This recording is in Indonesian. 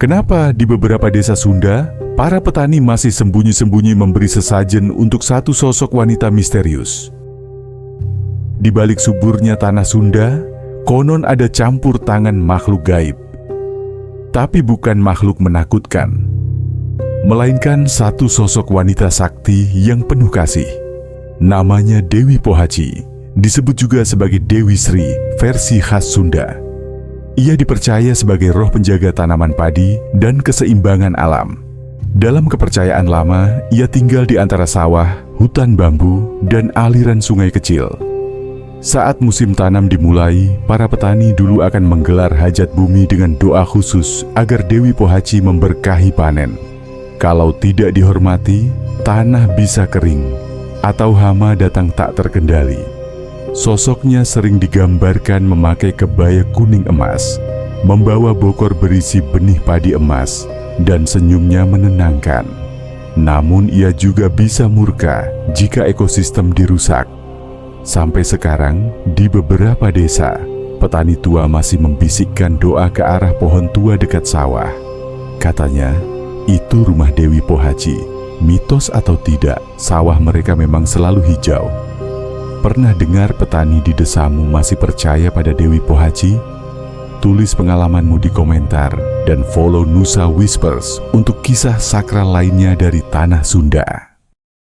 Kenapa di beberapa desa Sunda, para petani masih sembunyi-sembunyi memberi sesajen untuk satu sosok wanita misterius? Di balik suburnya tanah Sunda, konon ada campur tangan makhluk gaib. Tapi bukan makhluk menakutkan, melainkan satu sosok wanita sakti yang penuh kasih. Namanya Dewi Pohaci, disebut juga sebagai Dewi Sri versi khas Sunda. Ia dipercaya sebagai roh penjaga tanaman padi dan keseimbangan alam. Dalam kepercayaan lama, ia tinggal di antara sawah, hutan bambu, dan aliran sungai kecil. Saat musim tanam dimulai, para petani dulu akan menggelar hajat bumi dengan doa khusus agar Dewi Pohaci memberkahi panen. Kalau tidak dihormati, tanah bisa kering atau hama datang tak terkendali. Sosoknya sering digambarkan memakai kebaya kuning emas, membawa bokor berisi benih padi emas, dan senyumnya menenangkan. Namun ia juga bisa murka jika ekosistem dirusak. Sampai sekarang, di beberapa desa, petani tua masih membisikkan doa ke arah pohon tua dekat sawah. Katanya, itu rumah Dewi Pohaci. Mitos atau tidak, sawah mereka memang selalu hijau. Pernah dengar petani di desamu masih percaya pada Dewi Pohaci? Tulis pengalamanmu di komentar dan follow Nusa Whispers untuk kisah sakral lainnya dari tanah Sunda.